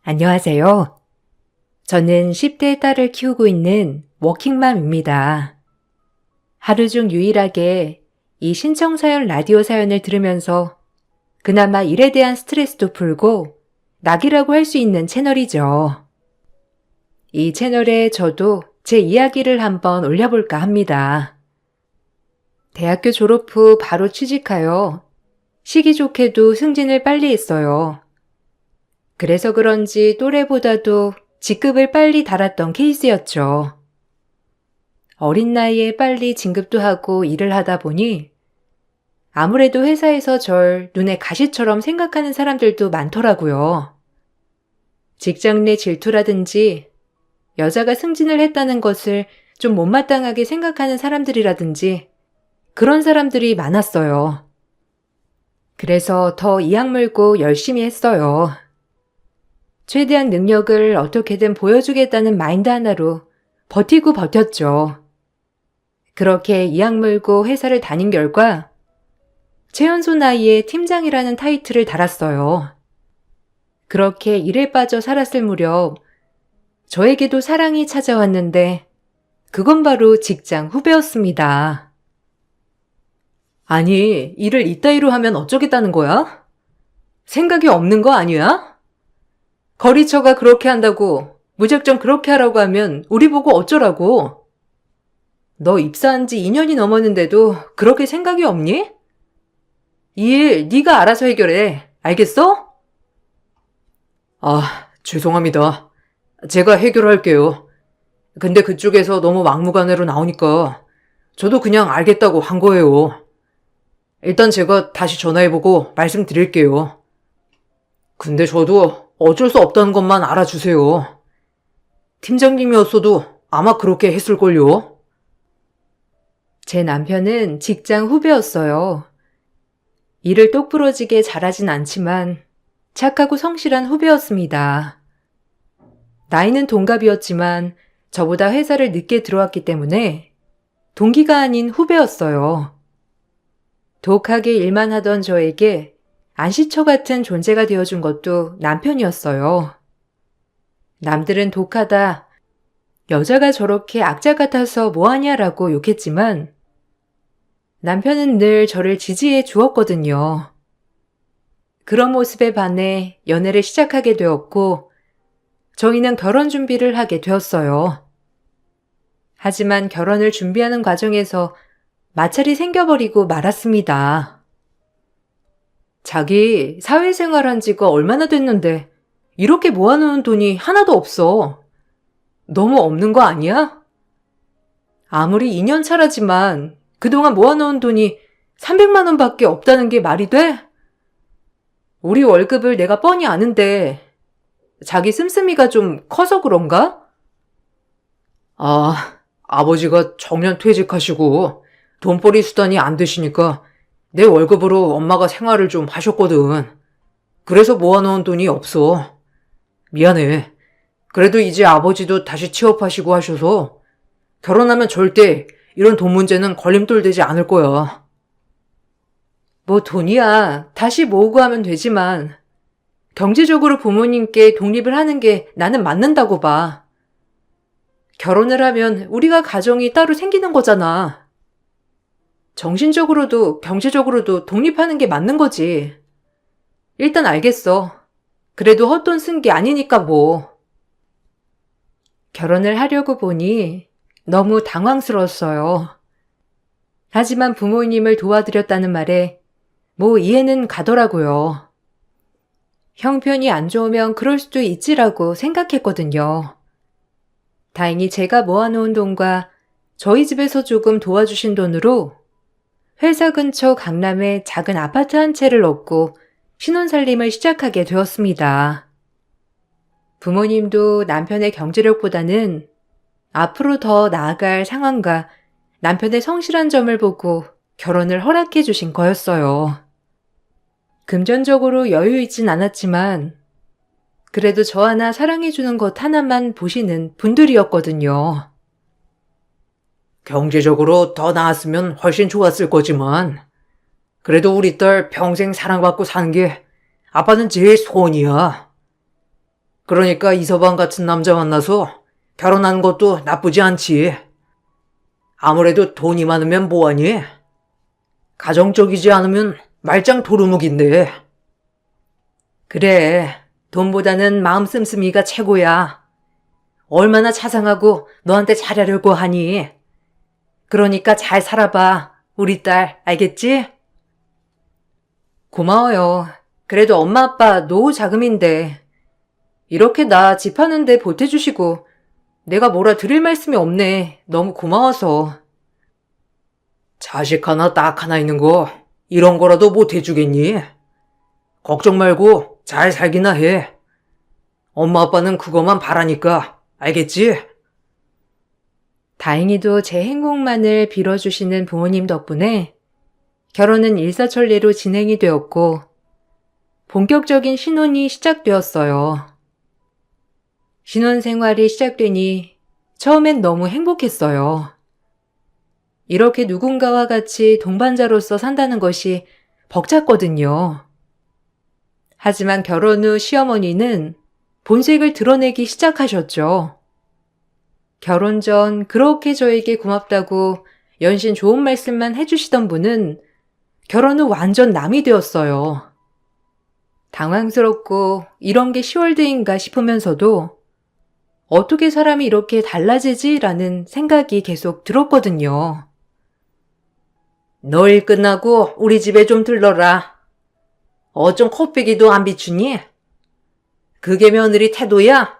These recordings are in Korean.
안녕하세요. 저는 10대 딸을 키우고 있는 워킹맘입니다. 하루 중 유일하게 이 신청 사연 라디오 사연을 들으면서 그나마 일에 대한 스트레스도 풀고 낙이라고 할 수 있는 채널이죠. 이 채널에 저도 제 이야기를 한번 올려볼까 합니다. 대학교 졸업 후 바로 취직하여 시기 좋게도 승진을 빨리 했어요. 그래서 그런지 또래보다도 직급을 빨리 달았던 케이스였죠. 어린 나이에 빨리 진급도 하고 일을 하다 보니 아무래도 회사에서 절 눈에 가시처럼 생각하는 사람들도 많더라고요. 직장 내 질투라든지 여자가 승진을 했다는 것을 좀 못마땅하게 생각하는 사람들이라든지 그런 사람들이 많았어요. 그래서 더 이악 물고 열심히 했어요. 최대한 능력을 어떻게든 보여주겠다는 마인드 하나로 버티고 버텼죠. 그렇게 이악 물고 회사를 다닌 결과 최연소 나이에 팀장이라는 타이틀을 달았어요. 그렇게 일에 빠져 살았을 무렵 저에게도 사랑이 찾아왔는데 그건 바로 직장 후배였습니다. 아니, 일을 이따위로 하면 어쩌겠다는 거야? 생각이 없는 거 아니야? 거리처가 그렇게 한다고 무작정 그렇게 하라고 하면 우리 보고 어쩌라고? 너 입사한 지 2년이 넘었는데도 그렇게 생각이 없니? 이 일 네가 알아서 해결해. 알겠어? 아, 죄송합니다. 제가 해결할게요. 근데 그쪽에서 너무 막무가내로 나오니까 저도 그냥 알겠다고 한 거예요. 일단 제가 다시 전화해보고 말씀드릴게요. 근데 저도 어쩔 수 없다는 것만 알아주세요. 팀장님이었어도 아마 그렇게 했을걸요. 제 남편은 직장 후배였어요. 일을 똑부러지게 잘하진 않지만 착하고 성실한 후배였습니다. 나이는 동갑이었지만 저보다 회사를 늦게 들어왔기 때문에 동기가 아닌 후배였어요. 독하게 일만 하던 저에게 안시처 같은 존재가 되어준 것도 남편이었어요. 남들은 독하다, 여자가 저렇게 악자 같아서 뭐하냐라고 욕했지만 남편은 늘 저를 지지해 주었거든요. 그런 모습에 반해 연애를 시작하게 되었고 저희는 결혼 준비를 하게 되었어요. 하지만 결혼을 준비하는 과정에서 마찰이 생겨버리고 말았습니다. 자기 사회생활 한 지가 얼마나 됐는데 이렇게 모아놓은 돈이 하나도 없어. 너무 없는 거 아니야? 아무리 2년 차라지만 그동안 모아놓은 돈이 300만 원밖에 없다는 게 말이 돼? 우리 월급을 내가 뻔히 아는데 자기 씀씀이가 좀 커서 그런가? 아, 아버지가 정년 퇴직하시고 돈벌이 수단이 안 되시니까 내 월급으로 엄마가 생활을 좀 하셨거든. 그래서 모아놓은 돈이 없어. 미안해. 그래도 이제 아버지도 다시 취업하시고 하셔서 결혼하면 절대 이런 돈 문제는 걸림돌 되지 않을 거야. 뭐 돈이야 다시 모으고 하면 되지만 경제적으로 부모님께 독립을 하는 게 나는 맞는다고 봐. 결혼을 하면 우리가 가정이 따로 생기는 거잖아. 정신적으로도 경제적으로도 독립하는 게 맞는 거지. 일단 알겠어. 그래도 헛돈 쓴 게 아니니까 뭐. 결혼을 하려고 보니 너무 당황스러웠어요. 하지만 부모님을 도와드렸다는 말에 뭐 이해는 가더라고요. 형편이 안 좋으면 그럴 수도 있지라고 생각했거든요. 다행히 제가 모아놓은 돈과 저희 집에서 조금 도와주신 돈으로 회사 근처 강남에 작은 아파트 한 채를 얻고 신혼살림을 시작하게 되었습니다. 부모님도 남편의 경제력보다는 앞으로 더 나아갈 상황과 남편의 성실한 점을 보고 결혼을 허락해 주신 거였어요. 금전적으로 여유 있진 않았지만 그래도 저 하나 사랑해주는 것 하나만 보시는 분들이었거든요. 경제적으로 더 나았으면 훨씬 좋았을 거지만 그래도 우리 딸 평생 사랑받고 사는 게 아빠는 제일 소원이야. 그러니까 이서방 같은 남자 만나서 결혼하는 것도 나쁘지 않지. 아무래도 돈이 많으면 뭐하니? 가정적이지 않으면 말짱 도루묵인데. 그래, 돈보다는 마음 씀씀이가 최고야. 얼마나 자상하고 너한테 잘하려고 하니. 그러니까 잘 살아봐, 우리 딸, 알겠지? 고마워요. 그래도 엄마 아빠 노후 자금인데 이렇게 나 집 하는데 보태주시고 내가 뭐라 드릴 말씀이 없네. 너무 고마워서. 자식 하나 딱 하나 있는 거 이런 거라도 못 해주겠니? 걱정 말고 잘 살기나 해. 엄마 아빠는 그거만 바라니까 알겠지? 다행히도 제 행복만을 빌어주시는 부모님 덕분에 결혼은 일사천리로 진행이 되었고 본격적인 신혼이 시작되었어요. 신혼 생활이 시작되니 처음엔 너무 행복했어요. 이렇게 누군가와 같이 동반자로서 산다는 것이 벅찼거든요. 하지만 결혼 후 시어머니는 본색을 드러내기 시작하셨죠. 결혼 전 그렇게 저에게 고맙다고 연신 좋은 말씀만 해주시던 분은 결혼 후 완전 남이 되었어요. 당황스럽고 이런 게 10월드인가 싶으면서도 어떻게 사람이 이렇게 달라지지라는 생각이 계속 들었거든요. 너 일 끝나고 우리 집에 좀 들러라. 어쩜 코빼기도 안 비추니? 그게 며느리 태도야?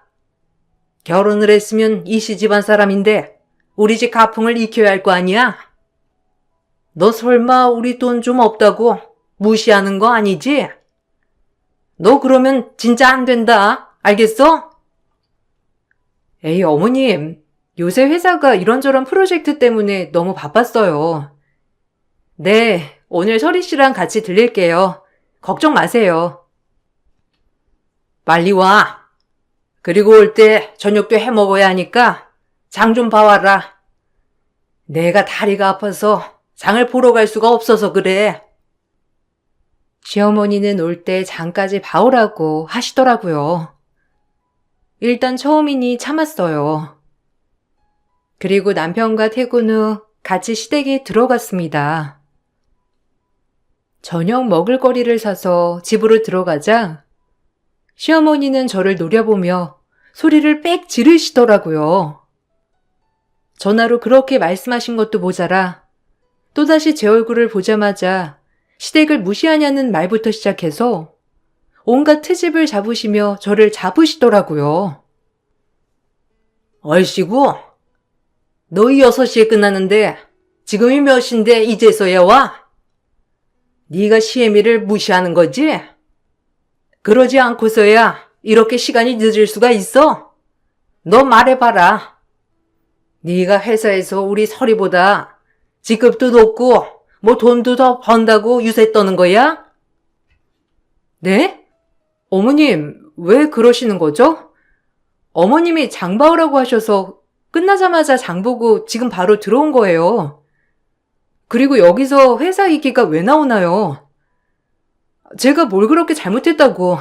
결혼을 했으면 이 시집안 사람인데 우리 집 가풍을 익혀야 할 거 아니야? 너 설마 우리 돈 좀 없다고 무시하는 거 아니지? 너 그러면 진짜 안 된다. 알겠어? 에이, 어머님. 요새 회사가 이런저런 프로젝트 때문에 너무 바빴어요. 네, 오늘 서리 씨랑 같이 들릴게요. 걱정 마세요. 빨리 와. 그리고 올 때 저녁도 해 먹어야 하니까 장 좀 봐와라. 내가 다리가 아파서 장을 보러 갈 수가 없어서 그래. 시어머니는 올 때 장까지 봐오라고 하시더라고요. 일단 처음이니 참았어요. 그리고 남편과 퇴근 후 같이 시댁에 들어갔습니다. 저녁 먹을거리를 사서 집으로 들어가자 시어머니는 저를 노려보며 소리를 빽 지르시더라고요. 전화로 그렇게 말씀하신 것도 모자라 또다시 제 얼굴을 보자마자 시댁을 무시하냐는 말부터 시작해서 온갖 트집을 잡으시며 저를 잡으시더라고요. 얼씨구, 너희 6시에 끝나는데 지금이 몇 시인데 이제서야 와? 네가 시애미를 무시하는 거지? 그러지 않고서야 이렇게 시간이 늦을 수가 있어? 너 말해봐라. 네가 회사에서 우리 서리보다 직급도 높고 뭐 돈도 더 번다고 유세 떠는 거야? 네? 어머님, 왜 그러시는 거죠? 어머님이 장 봐오라고 하셔서 끝나자마자 장 보고 지금 바로 들어온 거예요. 그리고 여기서 회사 얘기가 왜 나오나요? 제가 뭘 그렇게 잘못했다고.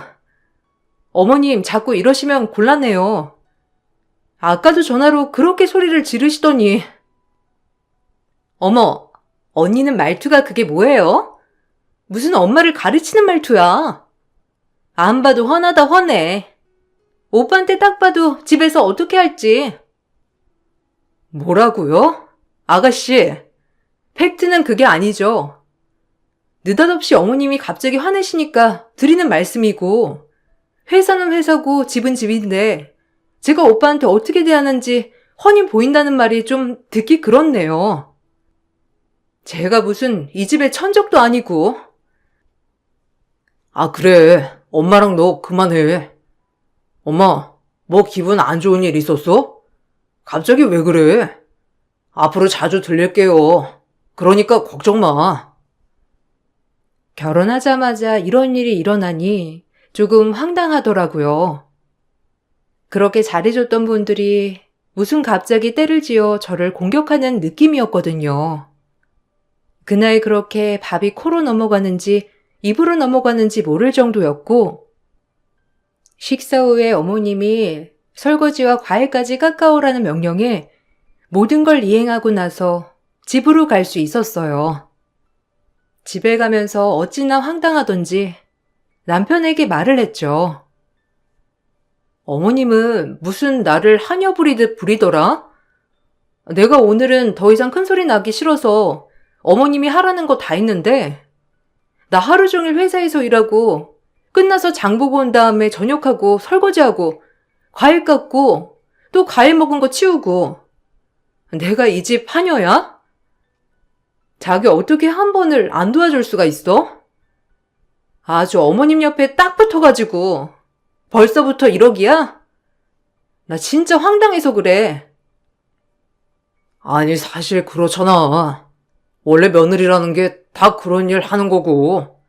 어머님, 자꾸 이러시면 곤란해요. 아까도 전화로 그렇게 소리를 지르시더니. 어머, 언니는 말투가 그게 뭐예요? 무슨 엄마를 가르치는 말투야? 안 봐도 훤하다 훤해. 오빠한테 딱 봐도 집에서 어떻게 할지. 뭐라고요? 아가씨, 팩트는 그게 아니죠. 느닷없이 어머님이 갑자기 화내시니까 드리는 말씀이고 회사는 회사고 집은 집인데 제가 오빠한테 어떻게 대하는지 훤히 보인다는 말이 좀 듣기 그렇네요. 제가 무슨 이 집의 천적도 아니고. 아, 그래. 엄마랑 너 그만해. 엄마, 뭐 기분 안 좋은 일 있었어? 갑자기 왜 그래? 앞으로 자주 들릴게요. 그러니까 걱정 마. 결혼하자마자 이런 일이 일어나니 조금 황당하더라고요. 그렇게 잘해줬던 분들이 무슨 갑자기 때를 지어 저를 공격하는 느낌이었거든요. 그날 그렇게 밥이 코로 넘어가는지 입으로 넘어가는지 모를 정도였고 식사 후에 어머님이 설거지와 과일까지 깎아오라는 명령에 모든 걸 이행하고 나서 집으로 갈 수 있었어요. 집에 가면서 어찌나 황당하던지 남편에게 말을 했죠. 어머님은 무슨 나를 하녀 부리듯 부리더라? 내가 오늘은 더 이상 큰 소리 나기 싫어서 어머님이 하라는 거 다 했는데 나 하루 종일 회사에서 일하고 끝나서 장 보고 온 다음에 저녁하고 설거지하고 과일 깎고 또 과일 먹은 거 치우고 내가 이 집 하녀야? 자기 어떻게 한 번을 안 도와줄 수가 있어? 아주 어머님 옆에 딱 붙어가지고 벌써부터 이러기야? 나 진짜 황당해서 그래. 아니, 사실 그렇잖아. 원래 며느리라는 게 다 그런 일 하는 거고.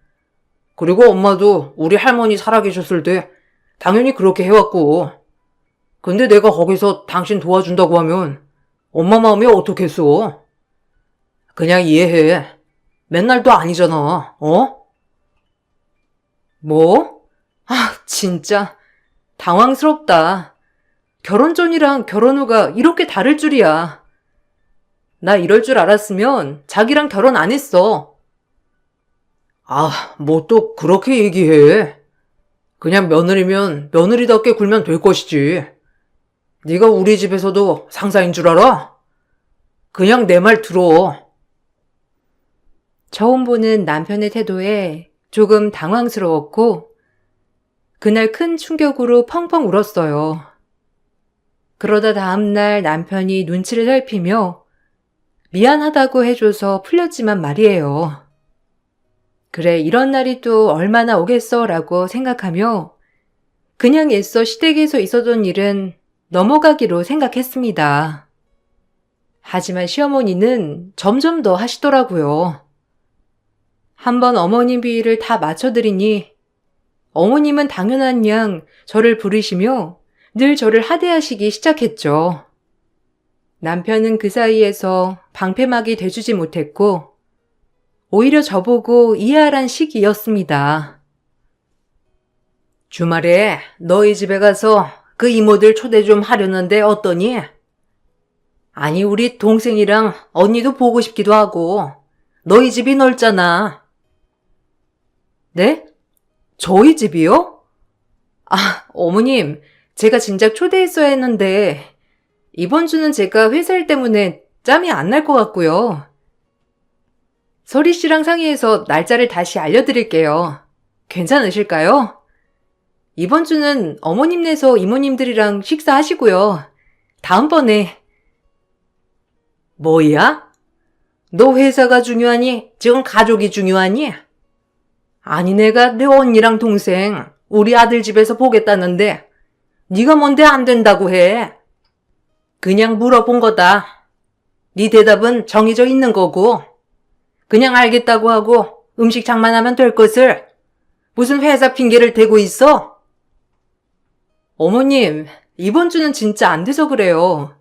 그리고 엄마도 우리 할머니 살아계셨을 때 당연히 그렇게 해왔고. 근데 내가 거기서 당신 도와준다고 하면 엄마 마음이 어떻겠어? 그냥 이해해. 맨날도 아니잖아, 어? 뭐? 아, 진짜 당황스럽다. 결혼 전이랑 결혼 후가 이렇게 다를 줄이야. 나 이럴 줄 알았으면 자기랑 결혼 안 했어. 아, 뭐 또 그렇게 얘기해. 그냥 며느리면 며느리답게 굴면 될 것이지. 네가 우리 집에서도 상사인 줄 알아? 그냥 내 말 들어. 처음 보는 남편의 태도에 조금 당황스러웠고 그날 큰 충격으로 펑펑 울었어요. 그러다 다음날 남편이 눈치를 살피며 미안하다고 해줘서 풀렸지만 말이에요. 그래, 이런 날이 또 얼마나 오겠어 라고 생각하며 그냥 애써 시댁에서 있었던 일은 넘어가기로 생각했습니다. 하지만 시어머니는 점점 더 하시더라고요. 한번 어머님 비위를 다 맞춰드리니 어머님은 당연한 양 저를 부르시며 늘 저를 하대하시기 시작했죠. 남편은 그 사이에서 방패막이 돼주지 못했고 오히려 저보고 이해하란 시기였습니다. 주말에 너희 집에 가서 그 이모들 초대 좀 하려는데 어떠니? 아니, 우리 동생이랑 언니도 보고 싶기도 하고 너희 집이 넓잖아. 네? 저희 집이요? 아, 어머님, 제가 진작 초대했어야 했는데 이번 주는 제가 회사 일 때문에 짬이 안 날 것 같고요. 서리 씨랑 상의해서 날짜를 다시 알려드릴게요. 괜찮으실까요? 이번 주는 어머님 내서 이모님들이랑 식사하시고요. 다음번에. 뭐야? 너 회사가 중요하니? 지금 가족이 중요하니? 아니, 내가 내 언니랑 동생, 우리 아들 집에서 보겠다는데 네가 뭔데 안 된다고 해? 그냥 물어본 거다. 네 대답은 정해져 있는 거고 그냥 알겠다고 하고 음식 장만하면 될 것을 무슨 회사 핑계를 대고 있어? 어머님, 이번 주는 진짜 안 돼서 그래요.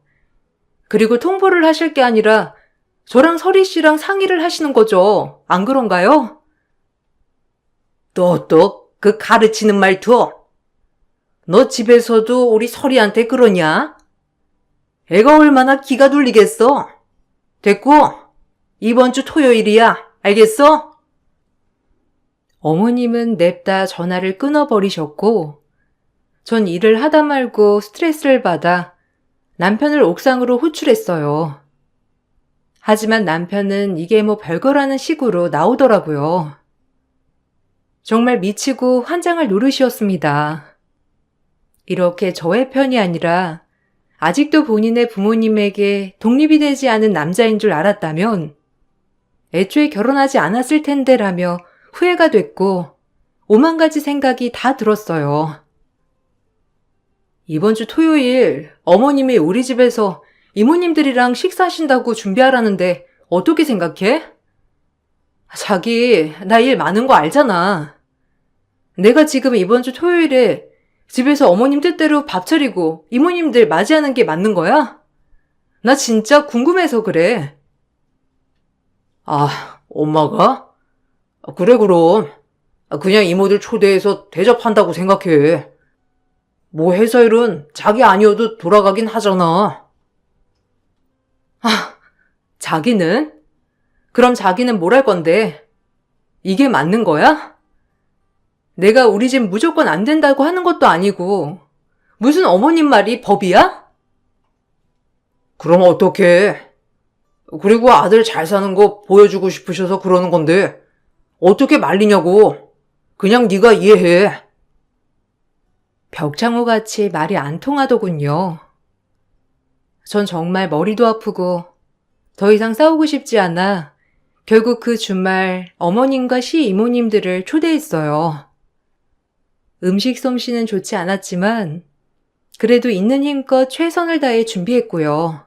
그리고 통보를 하실 게 아니라 저랑 서리 씨랑 상의를 하시는 거죠. 안 그런가요? 또 그 가르치는 말투. 너 집에서도 우리 서리한테 그러냐? 애가 얼마나 기가 눌리겠어? 됐고, 이번 주 토요일이야. 알겠어? 어머님은 냅다 전화를 끊어버리셨고 전 일을 하다 말고 스트레스를 받아 남편을 옥상으로 호출했어요. 하지만 남편은 이게 뭐 별거라는 식으로 나오더라고요. 정말 미치고 환장할 노릇이었습니다. 이렇게 저의 편이 아니라 아직도 본인의 부모님에게 독립이 되지 않은 남자인 줄 알았다면 애초에 결혼하지 않았을 텐데라며 후회가 됐고 오만 가지 생각이 다 들었어요. 이번 주 토요일 어머님이 우리 집에서 이모님들이랑 식사하신다고 준비하라는데 어떻게 생각해? 자기 나 일 많은 거 알잖아. 내가 지금 이번 주 토요일에 집에서 어머님 뜻대로 밥 차리고 이모님들 맞이하는 게 맞는 거야? 나 진짜 궁금해서 그래. 아, 엄마가? 그래, 그럼. 그냥 이모들 초대해서 대접한다고 생각해. 뭐 회사 일은 자기 아니어도 돌아가긴 하잖아. 자기는? 그럼 자기는 뭘 할 건데? 이게 맞는 거야? 내가 우리 집 무조건 안 된다고 하는 것도 아니고, 무슨 어머님 말이 법이야? 그럼 어떡해? 그리고 아들 잘 사는 거 보여주고 싶으셔서 그러는 건데 어떻게 말리냐고. 그냥 네가 이해해. 벽창호같이 말이 안 통하더군요. 전 정말 머리도 아프고 더 이상 싸우고 싶지 않아 결국 그 주말 어머님과 시이모님들을 초대했어요. 음식 솜씨는 좋지 않았지만 그래도 있는 힘껏 최선을 다해 준비했고요.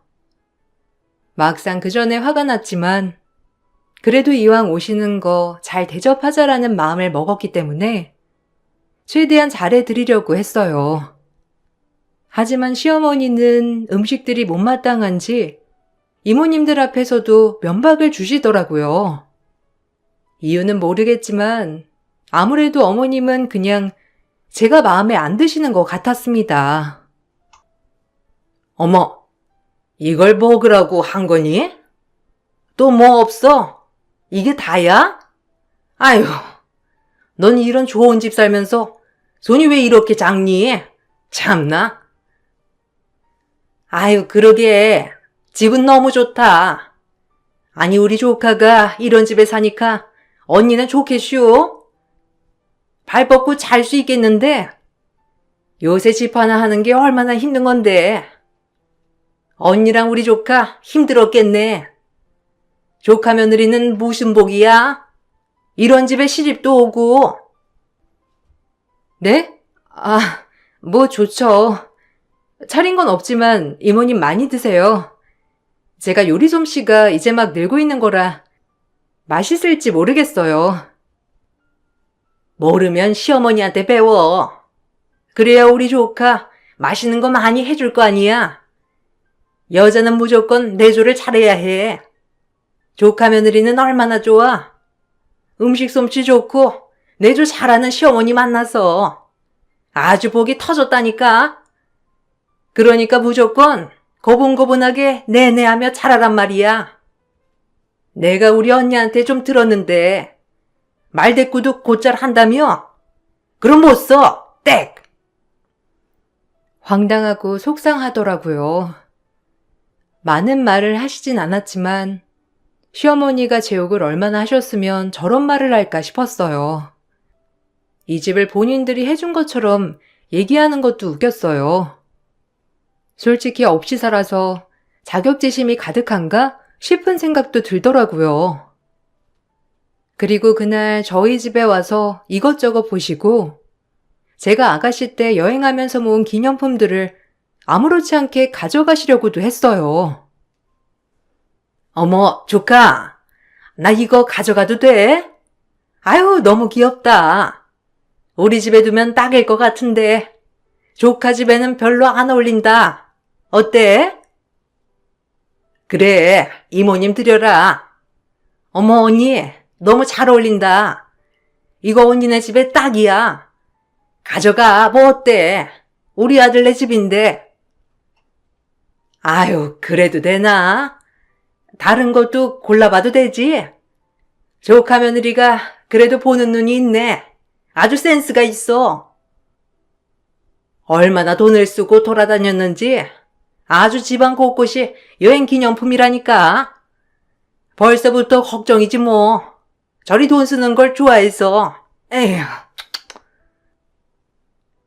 막상 그 전에 화가 났지만 그래도 이왕 오시는 거 잘 대접하자라는 마음을 먹었기 때문에 최대한 잘해드리려고 했어요. 하지만 시어머니는 음식들이 못마땅한지 이모님들 앞에서도 면박을 주시더라고요. 이유는 모르겠지만 아무래도 어머님은 그냥 제가 마음에 안 드시는 것 같았습니다. 어머, 이걸 먹으라고 한 거니? 또 뭐 없어? 이게 다야? 아유, 넌 이런 좋은 집 살면서 손이 왜 이렇게 작니? 참나. 아유, 그러게. 집은 너무 좋다. 아니, 우리 조카가 이런 집에 사니까 언니는 좋겠슈? 발 뻗고 잘 수 있겠는데? 요새 집 하나 하는 게 얼마나 힘든 건데. 언니랑 우리 조카 힘들었겠네. 조카 며느리는 무슨 복이야? 이런 집에 시집도 오고. 네? 뭐 좋죠. 차린 건 없지만 이모님 많이 드세요. 제가 요리 솜씨가 이제 막 늘고 있는 거라 맛있을지 모르겠어요. 모르면 시어머니한테 배워. 그래야 우리 조카 맛있는 거 많이 해줄 거 아니야. 여자는 무조건 내조를 잘해야 해. 조카 며느리는 얼마나 좋아. 음식 솜씨 좋고 내조 잘하는 시어머니 만나서 아주 복이 터졌다니까. 그러니까 무조건 고분고분하게 내내하며 잘하란 말이야. 내가 우리 언니한테 좀 들었는데 말대꾸도 곧잘 한다며? 그럼 못 써. 땡! 황당하고 속상하더라고요. 많은 말을 하시진 않았지만 시어머니가 제 욕을 얼마나 하셨으면 저런 말을 할까 싶었어요. 이 집을 본인들이 해준 것처럼 얘기하는 것도 웃겼어요. 솔직히 없이 살아서 자격지심이 가득한가 싶은 생각도 들더라고요. 그리고 그날 저희 집에 와서 이것저것 보시고 제가 아가씨 때 여행하면서 모은 기념품들을 아무렇지 않게 가져가시려고도 했어요. 어머, 조카. 나 이거 가져가도 돼? 아유, 너무 귀엽다. 우리 집에 두면 딱일 것 같은데. 조카 집에는 별로 안 어울린다. 어때? 그래, 이모님 드려라. 어머, 언니, 너무 잘 어울린다. 이거 언니네 집에 딱이야. 가져가, 뭐 어때? 우리 아들네 집인데. 아유, 그래도 되나? 다른 것도 골라봐도 되지? 조카 며느리가 그래도 보는 눈이 있네. 아주 센스가 있어. 얼마나 돈을 쓰고 돌아다녔는지 아주 집안 곳곳이 여행 기념품이라니까. 벌써부터 걱정이지 뭐. 저리 돈 쓰는 걸 좋아해서. 에휴.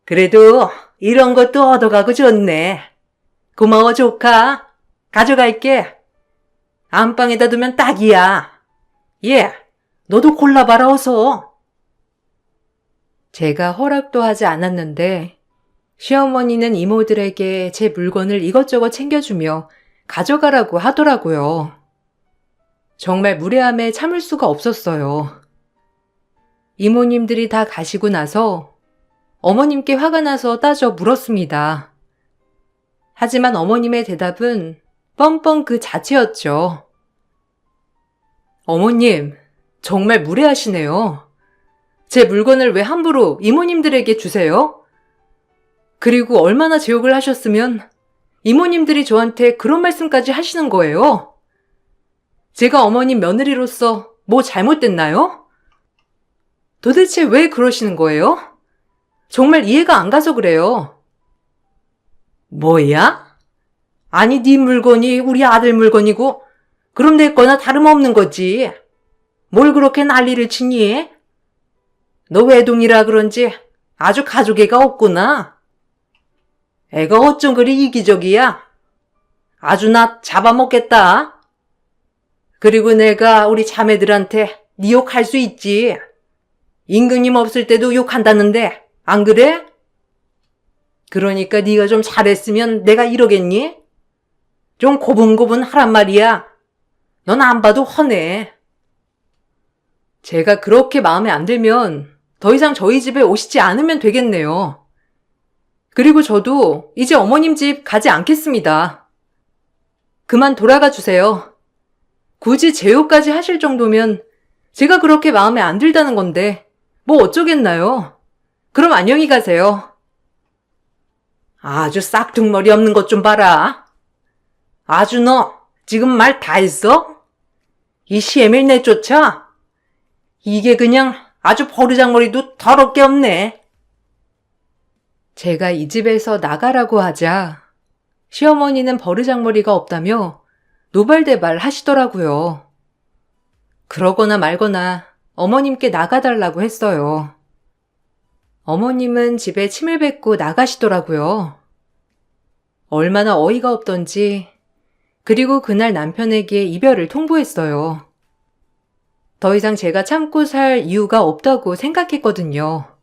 그래도 이런 것도 얻어가고 좋네. 고마워 조카. 가져갈게. 안방에다 두면 딱이야. 예, 너도 골라봐라 어서. 제가 허락도 하지 않았는데 시어머니는 이모들에게 제 물건을 이것저것 챙겨주며 가져가라고 하더라고요. 정말 무례함에 참을 수가 없었어요. 이모님들이 다 가시고 나서 어머님께 화가 나서 따져 물었습니다. 하지만 어머님의 대답은 뻔뻔 그 자체였죠. 어머님, 정말 무례하시네요. 제 물건을 왜 함부로 이모님들에게 주세요? 그리고 얼마나 제욕을 하셨으면 이모님들이 저한테 그런 말씀까지 하시는 거예요? 제가 어머님 며느리로서 뭐 잘못됐나요? 도대체 왜 그러시는 거예요? 정말 이해가 안 가서 그래요. 뭐야? 아니, 네 물건이 우리 아들 물건이고 그럼 내 거나 다름없는 거지. 뭘 그렇게 난리를 치니? 너 외동이라 그런지 아주 가족애가 없구나. 애가 어쩜 그리 이기적이야? 아주 나 잡아먹겠다. 그리고 내가 우리 자매들한테 네 욕할 수 있지. 임금님 없을 때도 욕한다는데 안 그래? 그러니까 네가 좀 잘했으면 내가 이러겠니? 좀 고분고분 하란 말이야. 넌 안 봐도 훤해. 제가 그렇게 마음에 안 들면 더 이상 저희 집에 오시지 않으면 되겠네요. 그리고 저도 이제 어머님 집 가지 않겠습니다. 그만 돌아가 주세요. 굳이 제욕까지 하실 정도면 제가 그렇게 마음에 안 들다는 건데 뭐 어쩌겠나요? 그럼 안녕히 가세요. 아주 싹퉁머리 없는 것 좀 봐라. 아주 너 지금 말 다 했어? 이 시애밀 내쫓아? 이게 그냥 아주 버르장머리도 더럽게 없네. 제가 이 집에서 나가라고 하자 시어머니는 버르장머리가 없다며 노발대발 하시더라고요. 그러거나 말거나 어머님께 나가달라고 했어요. 어머님은 집에 침을 뱉고 나가시더라고요. 얼마나 어이가 없던지. 그리고 그날 남편에게 이별을 통보했어요. 더 이상 제가 참고 살 이유가 없다고 생각했거든요.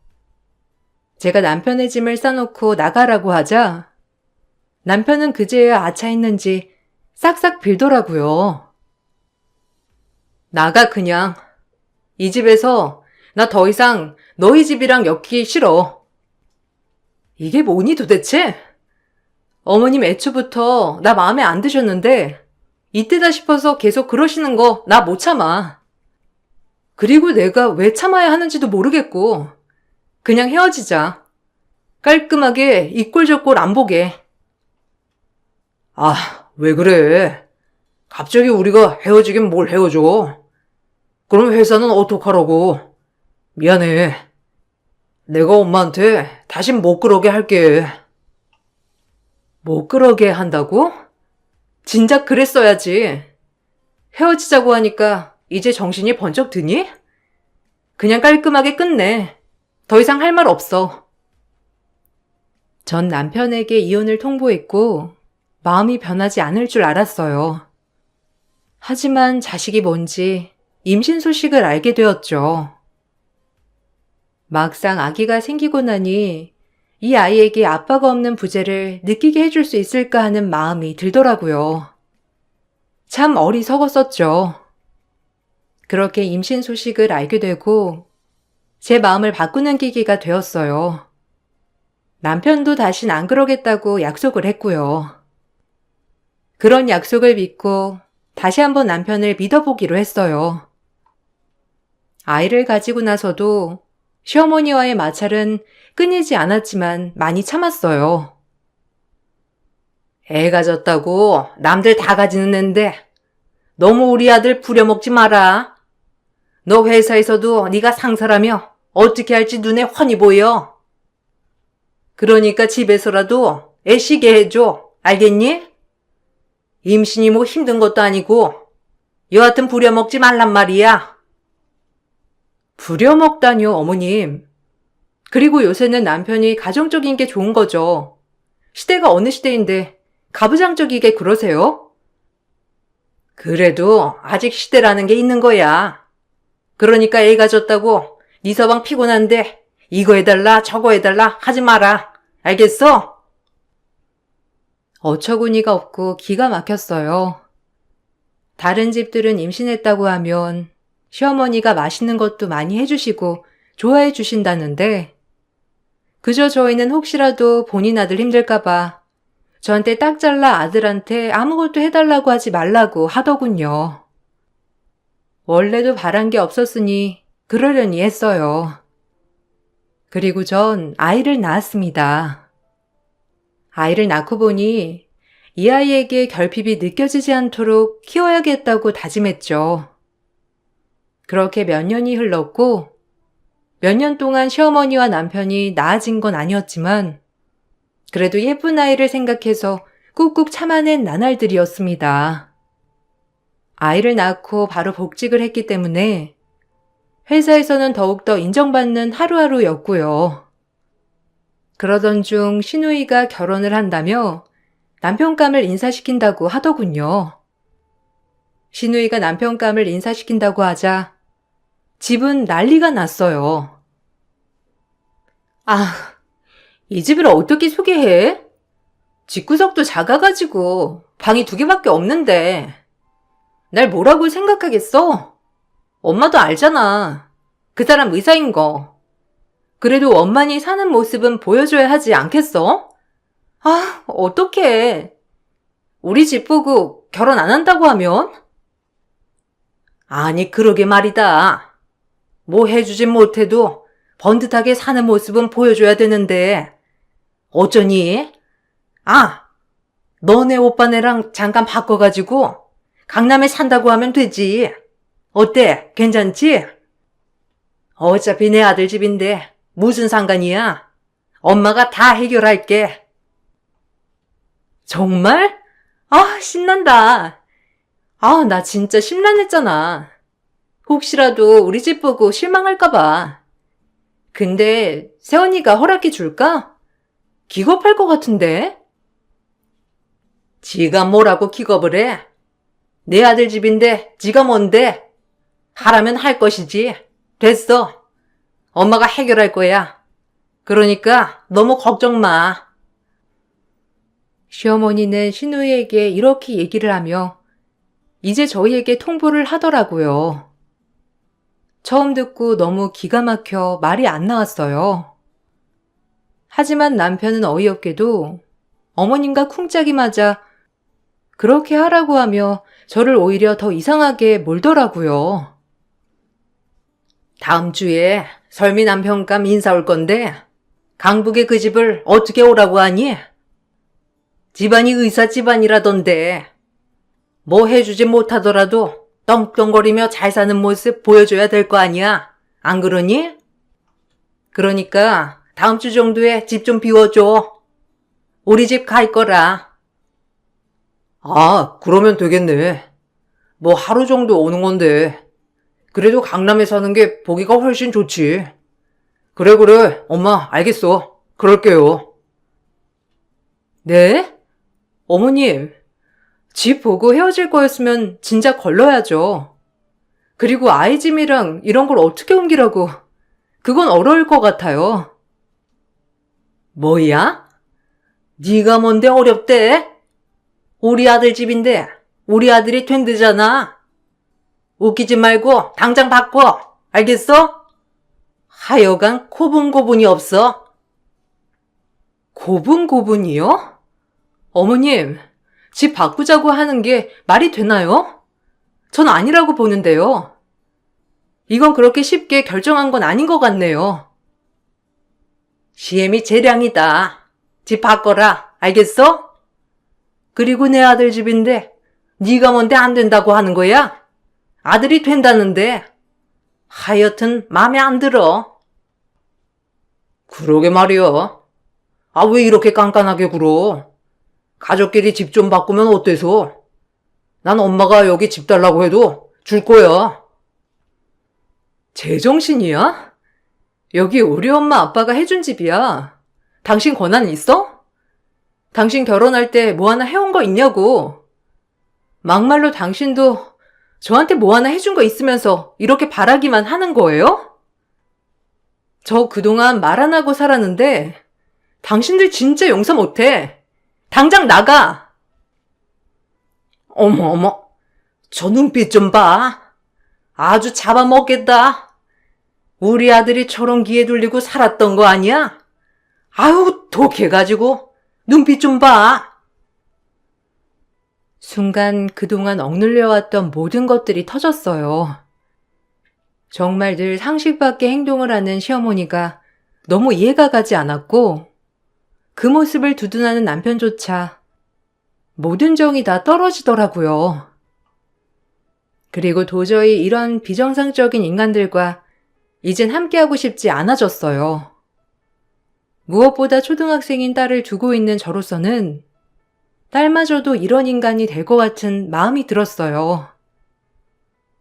제가 남편의 짐을 싸놓고 나가라고 하자 남편은 그제야 아차했는지 싹싹 빌더라고요. 나가 그냥. 이 집에서 나 더 이상 너희 집이랑 엮기 싫어. 이게 뭐니 도대체? 어머님 애초부터 나 마음에 안 드셨는데 이때다 싶어서 계속 그러시는 거 나 못 참아. 그리고 내가 왜 참아야 하는지도 모르겠고 그냥 헤어지자. 깔끔하게 이 꼴 저 꼴 안 보게. 아, 왜 그래? 갑자기 우리가 헤어지긴 뭘 헤어져? 그럼 회사는 어떡하라고? 미안해. 내가 엄마한테 다신 못 그러게 할게. 못 그러게 한다고? 진작 그랬어야지. 헤어지자고 하니까 이제 정신이 번쩍 드니? 그냥 깔끔하게 끝내. 더 이상 할 말 없어. 전 남편에게 이혼을 통보했고 마음이 변하지 않을 줄 알았어요. 하지만 자식이 뭔지 임신 소식을 알게 되었죠. 막상 아기가 생기고 나니 이 아이에게 아빠가 없는 부재를 느끼게 해줄 수 있을까 하는 마음이 들더라고요. 참 어리석었었죠. 그렇게 임신 소식을 알게 되고 제 마음을 바꾸는 계기가 되었어요. 남편도 다신 안 그러겠다고 약속을 했고요. 그런 약속을 믿고 다시 한번 남편을 믿어보기로 했어요. 아이를 가지고 나서도 시어머니와의 마찰은 끊이지 않았지만 많이 참았어요. 애 가졌다고 남들 다 가지는 앤데 너무 우리 아들 부려먹지 마라. 너 회사에서도 네가 상사라며 어떻게 할지 눈에 훤히 보여. 그러니까 집에서라도 애 쉬게 해줘. 알겠니? 임신이 뭐 힘든 것도 아니고 여하튼 부려먹지 말란 말이야. 부려먹다뇨, 어머님. 그리고 요새는 남편이 가정적인 게 좋은 거죠. 시대가 어느 시대인데 가부장적이게 그러세요? 그래도 아직 시대라는 게 있는 거야. 그러니까 애 가졌다고 네 서방 피곤한데 이거 해달라 저거 해달라 하지 마라. 알겠어? 어처구니가 없고 기가 막혔어요. 다른 집들은 임신했다고 하면 시어머니가 맛있는 것도 많이 해주시고 좋아해 주신다는데 그저 저희는 혹시라도 본인 아들 힘들까봐 저한테 딱 잘라 아들한테 아무것도 해달라고 하지 말라고 하더군요. 원래도 바란 게 없었으니 그러려니 했어요. 그리고 전 아이를 낳았습니다. 아이를 낳고 보니 이 아이에게 결핍이 느껴지지 않도록 키워야겠다고 다짐했죠. 그렇게 몇 년이 흘렀고 몇 년 동안 시어머니와 남편이 나아진 건 아니었지만 그래도 예쁜 아이를 생각해서 꾹꾹 참아낸 나날들이었습니다. 아이를 낳고 바로 복직을 했기 때문에 회사에서는 더욱더 인정받는 하루하루였고요. 그러던 중 시누이가 결혼을 한다며 남편감을 인사시킨다고 하더군요. 시누이가 남편감을 인사시킨다고 하자 집은 난리가 났어요. 아, 이 집을 어떻게 소개해? 집구석도 작아가지고 방이 2개밖에 없는데 날 뭐라고 생각하겠어? 엄마도 알잖아. 그 사람 의사인 거. 그래도 엄마니 사는 모습은 보여줘야 하지 않겠어? 아, 어떡해. 우리 집 보고 결혼 안 한다고 하면? 아니, 그러게 말이다. 뭐 해주진 못해도 번듯하게 사는 모습은 보여줘야 되는데 어쩌니? 아, 너네 오빠네랑 잠깐 바꿔가지고 강남에 산다고 하면 되지. 어때? 괜찮지? 어차피 내 아들 집인데 무슨 상관이야? 엄마가 다 해결할게. 정말? 아, 신난다. 아, 나 진짜 심란했잖아. 혹시라도 우리 집 보고 실망할까봐. 근데 세언니가 허락해 줄까? 기겁할 것 같은데? 지가 뭐라고 기겁을 해? 내 아들 집인데 지가 뭔데? 하라면 할 것이지. 됐어. 엄마가 해결할 거야. 그러니까 너무 걱정 마. 시어머니는 시누이에게 이렇게 얘기를 하며 이제 저희에게 통보를 하더라고요. 처음 듣고 너무 기가 막혀 말이 안 나왔어요. 하지만 남편은 어이없게도 어머님과 쿵짝이 맞아 그렇게 하라고 하며 저를 오히려 더 이상하게 몰더라고요. 다음 주에 설미 남편감 인사 올 건데 강북의 그 집을 어떻게 오라고 하니? 집안이 의사 집안이라던데 뭐 해주지 못하더라도 떵떵거리며 잘 사는 모습 보여줘야 될 거 아니야? 안 그러니? 그러니까 다음 주 정도에 집 좀 비워줘. 우리 집 갈 거라. 아, 그러면 되겠네. 뭐 하루 정도 오는 건데. 그래도 강남에 사는 게 보기가 훨씬 좋지. 그래, 엄마, 알겠어. 그럴게요. 네? 어머님, 집 보고 헤어질 거였으면 진작 걸러야죠. 그리고 아이 짐이랑 이런 걸 어떻게 옮기라고. 그건 어려울 것 같아요. 뭐야? 네가 뭔데 어렵대? 우리 아들 집인데 우리 아들이 된대잖아. 웃기지 말고 당장 바꿔. 알겠어? 하여간 고분고분이 없어. 고분고분이요? 어머님, 집 바꾸자고 하는 게 말이 되나요? 전 아니라고 보는데요. 이건 그렇게 쉽게 결정한 건 아닌 것 같네요. 시엠이 재량이다. 집 바꿔라. 알겠어? 그리고 내 아들 집인데 네가 뭔데 안 된다고 하는 거야? 아들이 된다는데. 하여튼 마음에 안 들어. 그러게 말이야. 아, 왜 이렇게 깐깐하게 굴어? 가족끼리 집 좀 바꾸면 어때서? 난 엄마가 여기 집 달라고 해도 줄 거야. 제정신이야? 여기 우리 엄마 아빠가 해준 집이야. 당신 권한 있어? 당신 결혼할 때 뭐 하나 해온 거 있냐고. 막말로 당신도 저한테 뭐 하나 해준 거 있으면서 이렇게 바라기만 하는 거예요? 저 그동안 말 안 하고 살았는데 당신들 진짜 용서 못해. 당장 나가. 어머, 저 눈빛 좀 봐. 아주 잡아먹겠다. 우리 아들이 저런 기에 둘리고 살았던 거 아니야? 아유, 독해가지고 눈빛 좀 봐. 순간 그동안 억눌려왔던 모든 것들이 터졌어요. 정말 늘 상식 밖의 행동을 하는 시어머니가 너무 이해가 가지 않았고 그 모습을 두둔하는 남편조차 모든 정이 다 떨어지더라고요. 그리고 도저히 이런 비정상적인 인간들과 이젠 함께하고 싶지 않아졌어요. 무엇보다 초등학생인 딸을 두고 있는 저로서는 딸마저도 이런 인간이 될 것 같은 마음이 들었어요.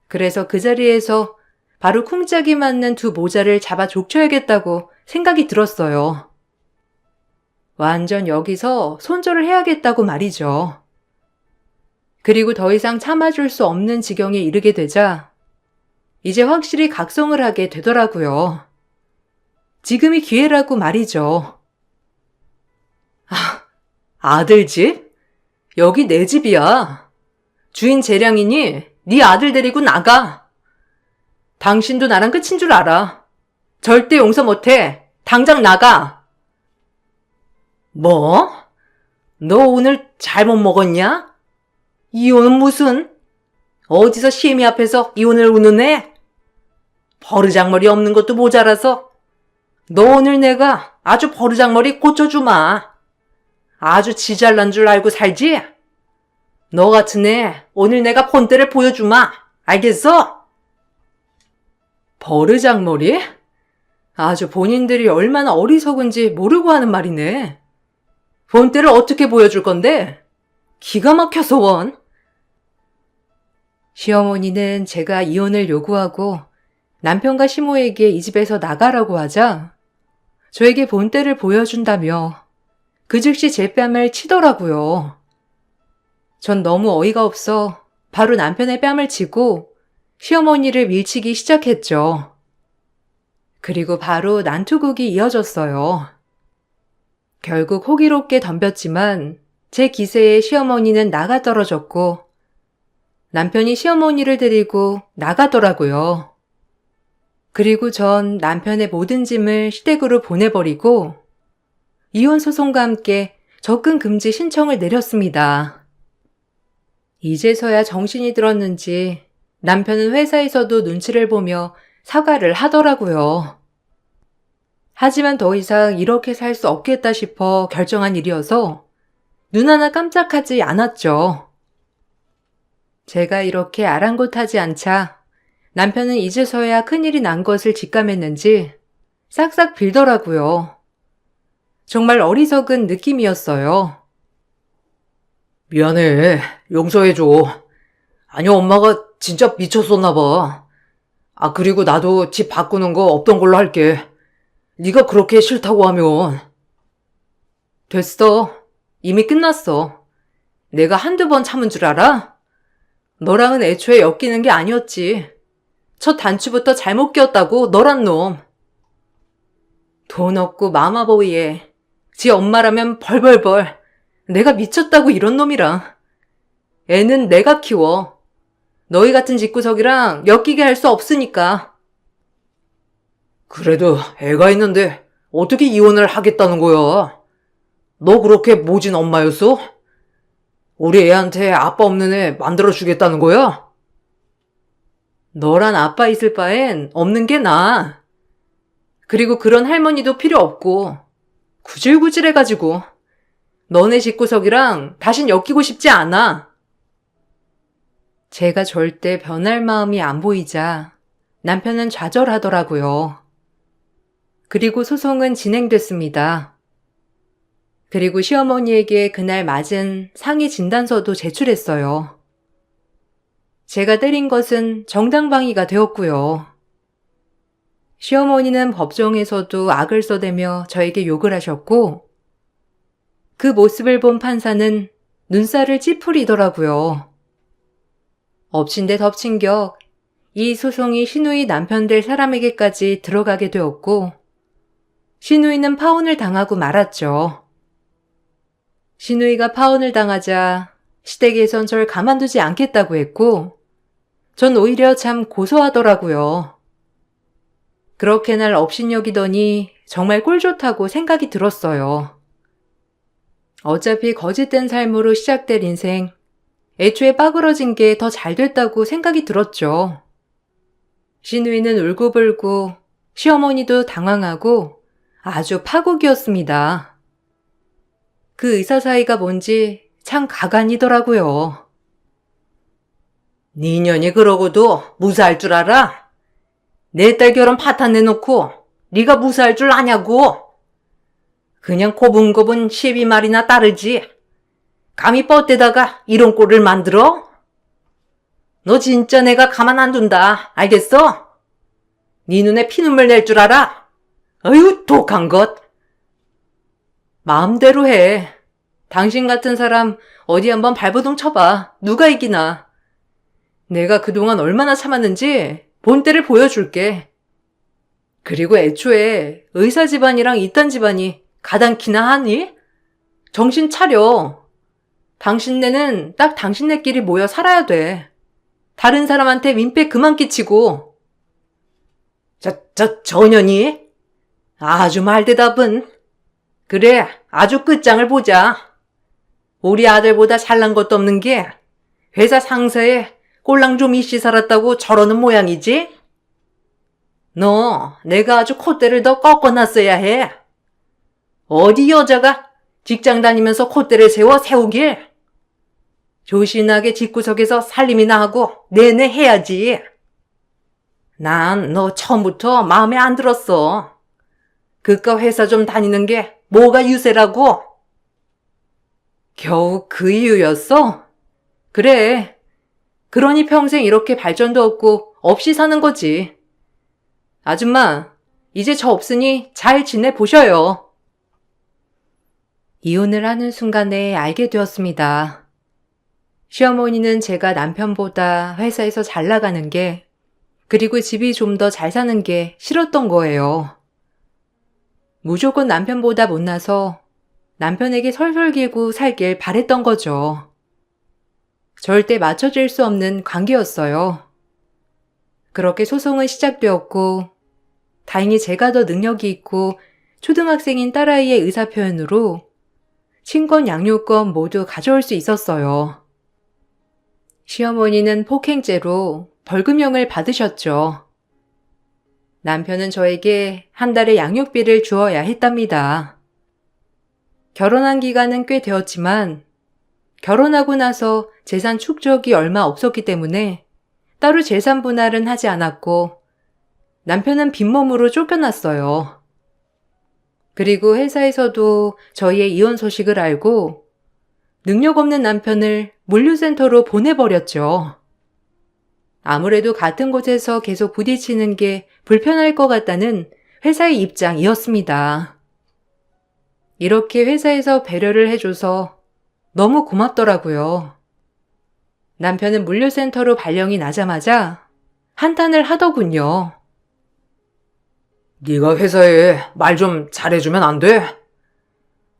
그래서 그 자리에서 바로 쿵짝이 맞는 두 모자를 잡아 족쳐야겠다고 생각이 들었어요. 완전 여기서 손절을 해야겠다고 말이죠. 그리고 더 이상 참아줄 수 없는 지경에 이르게 되자 이제 확실히 각성을 하게 되더라고요. 지금이 기회라고 말이죠. 아들 집? 여기 내 집이야. 주인 재량이니 네 아들 데리고 나가. 당신도 나랑 끝인 줄 알아. 절대 용서 못해. 당장 나가. 뭐? 너 오늘 잘못 먹었냐? 이혼은 무슨? 어디서 시애미 앞에서 이혼을 운운해? 버르장머리 없는 것도 모자라서 너 오늘 내가 아주 버르장머리 고쳐주마. 아주 지잘난 줄 알고 살지? 너 같은 애 오늘 내가 본때를 보여주마. 알겠어? 버르장머리? 아주 본인들이 얼마나 어리석은지 모르고 하는 말이네. 본때를 어떻게 보여줄 건데? 기가 막혀서 원. 시어머니는 제가 이혼을 요구하고 남편과 시모에게 이 집에서 나가라고 하자 저에게 본때를 보여준다며 그 즉시 제 뺨을 치더라고요. 전 너무 어이가 없어 바로 남편의 뺨을 치고 시어머니를 밀치기 시작했죠. 그리고 바로 난투극이 이어졌어요. 결국 호기롭게 덤볐지만 제 기세에 시어머니는 나가 떨어졌고 남편이 시어머니를 데리고 나가더라고요. 그리고 전 남편의 모든 짐을 시댁으로 보내버리고 이혼 소송과 함께 접근 금지 신청을 내렸습니다. 이제서야 정신이 들었는지 남편은 회사에서도 눈치를 보며 사과를 하더라고요. 하지만 더 이상 이렇게 살 수 없겠다 싶어 결정한 일이어서 눈 하나 깜짝하지 않았죠. 제가 이렇게 아랑곳하지 않자 남편은 이제서야 큰일이 난 것을 직감했는지 싹싹 빌더라고요. 정말 어리석은 느낌이었어요. 미안해. 용서해줘. 아니, 엄마가 진짜 미쳤었나 봐. 그리고 나도 집 바꾸는 거 없던 걸로 할게. 네가 그렇게 싫다고 하면. 됐어. 이미 끝났어. 내가 한두 번 참은 줄 알아? 너랑은 애초에 엮이는 게 아니었지. 첫 단추부터 잘못 꼈다고 너란 놈. 돈 없고 마마보이에 지 엄마라면 벌벌벌 내가 미쳤다고 이런 놈이랑. 애는 내가 키워. 너희 같은 집구석이랑 엮이게 할 수 없으니까. 그래도 애가 있는데 어떻게 이혼을 하겠다는 거야? 너 그렇게 모진 엄마였어? 우리 애한테 아빠 없는 애 만들어주겠다는 거야? 너란 아빠 있을 바엔 없는 게 나아. 그리고 그런 할머니도 필요 없고 구질구질해가지고 너네 집구석이랑 다신 엮이고 싶지 않아. 제가 절대 변할 마음이 안 보이자 남편은 좌절하더라고요. 그리고 소송은 진행됐습니다. 그리고 시어머니에게 그날 맞은 상해 진단서도 제출했어요. 제가 때린 것은 정당방위가 되었고요. 시어머니는 법정에서도 악을 써대며 저에게 욕을 하셨고 그 모습을 본 판사는 눈살을 찌푸리더라고요. 엎친 데 덮친 격, 이 소송이 시누이 남편 될 사람에게까지 들어가게 되었고 시누이는 파혼을 당하고 말았죠. 시누이가 파혼을 당하자 시댁에선 절 가만두지 않겠다고 했고 전 오히려 참 고소하더라고요. 그렇게 날 업신여기더니 정말 꼴 좋다고 생각이 들었어요. 어차피 거짓된 삶으로 시작될 인생, 애초에 빠그러진 게 더 잘 됐다고 생각이 들었죠. 시누이는 울고불고 시어머니도 당황하고 아주 파국이었습니다. 그 의사 사이가 뭔지 참 가관이더라고요. 니년이 그러고도 무사할 줄 알아? 내 딸 결혼 파탄 내놓고 네가 무사할 줄 아냐고? 그냥 고분고분 12마리나 따르지. 감히 뻗대다가 이런 꼴을 만들어? 너 진짜 내가 가만 안 둔다. 알겠어? 네 눈에 피눈물 낼 줄 알아? 어휴, 독한 것. 마음대로 해. 당신 같은 사람 어디 한번 발버둥 쳐봐. 누가 이기나. 내가 그동안 얼마나 참았는지 본때를 보여줄게. 그리고 애초에 의사 집안이랑 이딴 집안이 가당키나 하니? 정신 차려. 당신네는 딱 당신네끼리 모여 살아야 돼. 다른 사람한테 민폐 그만 끼치고. 저년이? 아주 말대답은. 그래, 아주 끝장을 보자. 우리 아들보다 잘난 것도 없는 게 회사 상사에 꼴랑 좀 이씨 살았다고 저러는 모양이지? 너 내가 아주 콧대를 더 꺾어놨어야 해. 어디 여자가 직장 다니면서 콧대를 세우길? 조신하게 집구석에서 살림이나 하고 내내 해야지. 난 너 처음부터 마음에 안 들었어. 그깟 회사 좀 다니는 게 뭐가 유세라고? 겨우 그 이유였어? 그래. 그러니 평생 이렇게 발전도 없고 없이 사는 거지. 아줌마, 이제 저 없으니 잘 지내보셔요. 이혼을 하는 순간에 알게 되었습니다. 시어머니는 제가 남편보다 회사에서 잘 나가는 게, 그리고 집이 좀 더 잘 사는 게 싫었던 거예요. 무조건 남편보다 못나서 남편에게 설설 길고 살길 바랬던 거죠. 절대 맞춰질 수 없는 관계였어요. 그렇게 소송은 시작되었고, 다행히 제가 더 능력이 있고 초등학생인 딸아이의 의사표현으로 친권 양육권 모두 가져올 수 있었어요. 시어머니는 폭행죄로 벌금형을 받으셨죠. 남편은 저에게 한 달에 양육비를 주어야 했답니다. 결혼한 기간은 꽤 되었지만 결혼하고 나서 재산 축적이 얼마 없었기 때문에 따로 재산 분할은 하지 않았고 남편은 빈몸으로 쫓겨났어요. 그리고 회사에서도 저희의 이혼 소식을 알고 능력 없는 남편을 물류센터로 보내버렸죠. 아무래도 같은 곳에서 계속 부딪히는 게 불편할 것 같다는 회사의 입장이었습니다. 이렇게 회사에서 배려를 해줘서 너무 고맙더라고요. 남편은 물류센터로 발령이 나자마자 한탄을 하더군요. 네가 회사에 말 좀 잘해주면 안 돼?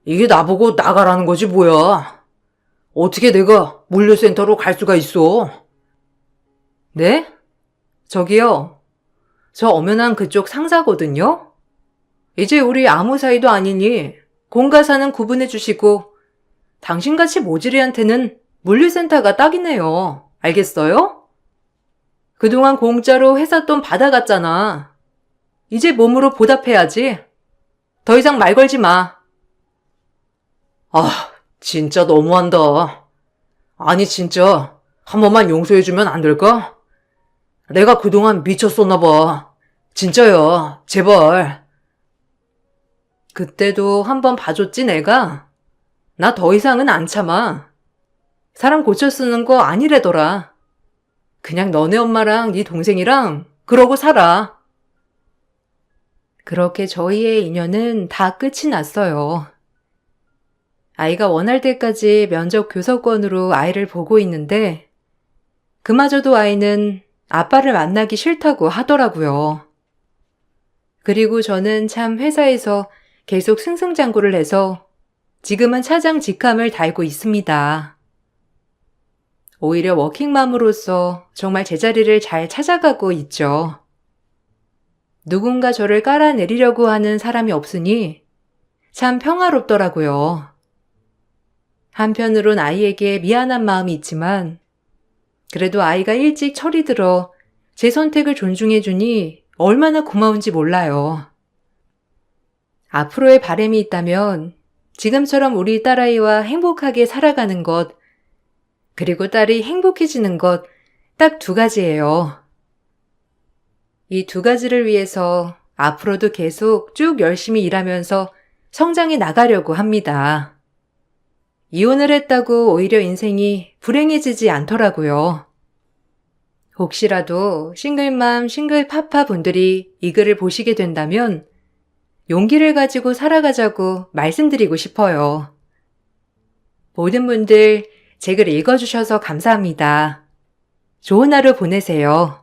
이게 나보고 나가라는 거지 뭐야. 어떻게 내가 물류센터로 갈 수가 있어? 네? 저기요. 저 엄연한 그쪽 상사거든요? 이제 우리 아무 사이도 아니니 공과사는 구분해 주시고 당신같이 모질이한테는 물류센터가 딱이네요. 알겠어요? 그동안 공짜로 회사 돈 받아갔잖아. 이제 몸으로 보답해야지. 더 이상 말 걸지 마. 아, 진짜 너무한다. 아니 진짜 한 번만 용서해주면 안 될까? 내가 그동안 미쳤었나 봐. 진짜야, 제발. 그때도 한 번 봐줬지 내가? 나 더 이상은 안 참아. 사람 고쳐 쓰는 거 아니래더라. 그냥 너네 엄마랑 네 동생이랑 그러고 살아. 그렇게 저희의 인연은 다 끝이 났어요. 아이가 원할 때까지 면접 교섭권으로 아이를 보고 있는데 그마저도 아이는 아빠를 만나기 싫다고 하더라고요. 그리고 저는 참 회사에서 계속 승승장구를 해서 지금은 차장 직함을 달고 있습니다. 오히려 워킹맘으로서 정말 제자리를 잘 찾아가고 있죠. 누군가 저를 깔아내리려고 하는 사람이 없으니 참 평화롭더라고요. 한편으론 아이에게 미안한 마음이 있지만 그래도 아이가 일찍 철이 들어 제 선택을 존중해주니 얼마나 고마운지 몰라요. 앞으로의 바람이 있다면 지금처럼 우리 딸아이와 행복하게 살아가는 것, 그리고 딸이 행복해지는 것, 딱 두 가지예요. 이 두 가지를 위해서 앞으로도 계속 쭉 열심히 일하면서 성장해 나가려고 합니다. 이혼을 했다고 오히려 인생이 불행해지지 않더라고요. 혹시라도 싱글맘, 싱글파파 분들이 이 글을 보시게 된다면 용기를 가지고 살아가자고 말씀드리고 싶어요. 모든 분들 제 글 읽어주셔서 감사합니다. 좋은 하루 보내세요.